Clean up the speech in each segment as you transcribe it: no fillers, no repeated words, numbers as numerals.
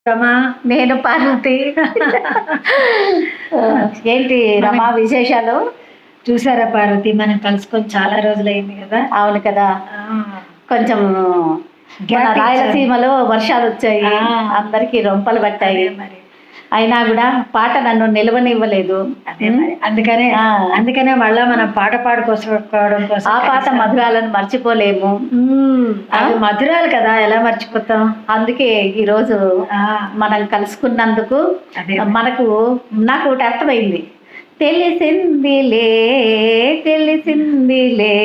రమా, నేను పార్వతి. ఏంటి రమా విశేషాలు? చూసారా పార్వతి, మనం కలుసుకొని చాలా రోజులైంది కదా. అవును కదా. కొంచెం మన రాయలసీమలో వర్షాలు వచ్చాయి, అందరికి రొంపలు పట్టాయి. మరి అయినా కూడా పాట నన్ను నిలవనివ్వలేదు. అందుకనే మళ్ళా మనం పాట పాడుకోవడం కోసం ఆ పాట మధురాలను మర్చిపోలేము. అది మధురాలు కదా, ఎలా మర్చిపోతాం. అందుకే ఈరోజు మనం కలుసుకున్నందుకు నాకు ఒకటి అర్థమైంది. తెలిసిందిలే తెలిసిందిలే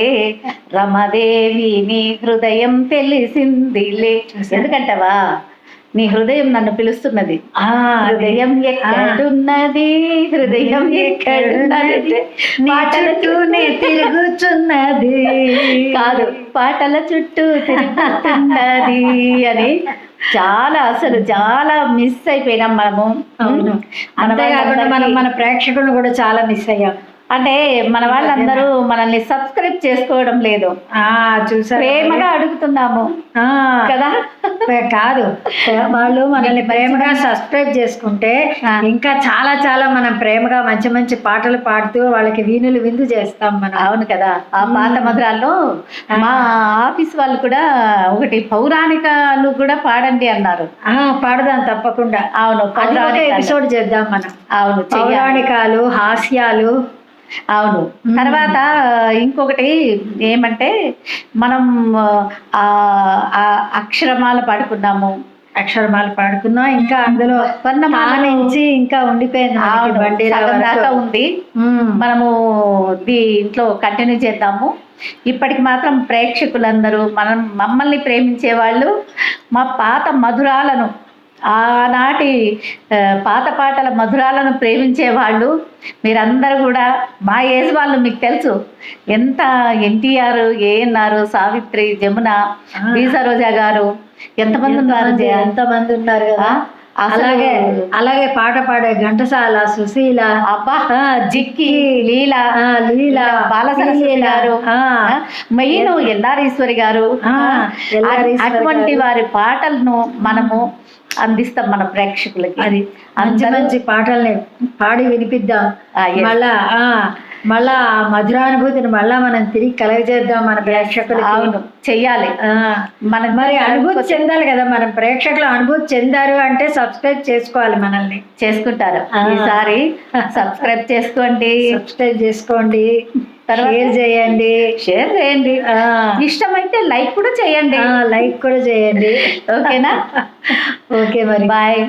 రమాదేవి నీ హృదయం తెలిసిందిలే. ఎందుకంటావా, నీ హృదయం నన్ను పిలుస్తున్నది. హృదయం ఎక్కడున్నది, హృదయం ఎక్కడున్నది, పాటల చుట్టూనే తిరుగుతున్నది కాదు, పాటల చుట్టూ తిరుగుతున్నది అని అసలు చాలా మిస్ అయిపోయినాం మనము. అంతేకాకుండా మన ప్రేక్షకులను కూడా చాలా మిస్ అయ్యాం. అంటే మన వాళ్ళందరూ మనల్ని సబ్స్క్రైబ్ చేసుకోవడం లేదు. చూసారు, ప్రేమగా అడుగుతున్నాము కదా. కాదు, వాళ్ళు మనల్ని ప్రేమగా సబ్స్క్రైబ్ చేసుకుంటే ఇంకా చాలా చాలా మనం ప్రేమగా మంచి మంచి పాటలు పాడుతూ వాళ్ళకి వీణులు విందు చేస్తాం మనం. అవును కదా. ఆ పాత మధురాల్లో మా ఆఫీస్ వాళ్ళు కూడా ఒకటి పౌరాణికాలు కూడా పాడండి అన్నారు. పాడదాం తప్పకుండా. అవును, ఎపిసోడ్ చేద్దాం మనం. అవును, పౌరాణికాలు, హాస్యాలు. అవును. తర్వాత ఇంకొకటి ఏమంటే, మనం అక్షరమాల పాడుకున్నాం. ఇంకా అందులో వర్ణమాల నుంచి ఇంకా ఉండిపోయింది, బండి దాకా ఉంది. మనము దీంట్లో కంటిన్యూ చేద్దాము. ఇప్పటికి మాత్రం ప్రేక్షకులందరూ మమ్మల్ని ప్రేమించే వాళ్ళు, మా పాత మధురాలను, ఆనాటి పాత పాటల మధురాలను ప్రేమించే వాళ్ళు మీరందరూ కూడా, మా ఏజ్ వాళ్ళు మీకు తెలుసు ఎంత, ఎన్టీఆర్, ఏఎన్ఆర్, సావిత్రి, జమున, బి సరోజా గారు ఎంతమంది ఉన్నారు కదా. అలాగే పాట పాడే ఘంటసాల, సుశీల, అబ్బా, జిక్కి, లీలా బాలసరస్వతి గారు, మెయిన్ ఎల్లారీశ్వరి గారు, అటువంటి వారి పాటలను మనము అందిస్తాం మన ప్రేక్షకులకి. అది మంచి పాటల్ని పాడి వినిపిద్దాం. మళ్ళా మధురానుభూతిని మళ్ళా మనం తిరిగి కలగజేద్దాం మన ప్రేక్షకులకి. అవును, చెయ్యాలి. మరి అనుభూతి చెందాలి కదా. మనం ప్రేక్షకులు అనుభూతి చెందారు అంటే సబ్స్క్రైబ్ చేసుకోవాలి, మనల్ని. చేసుకుంటారు. ఈసారి సబ్స్క్రైబ్ చేసుకోండి, షేర్ చేయండి. ఇష్టమైతే లైక్ కూడా చేయండి. ఓకేనా? ఓకే, మరి బాయ్.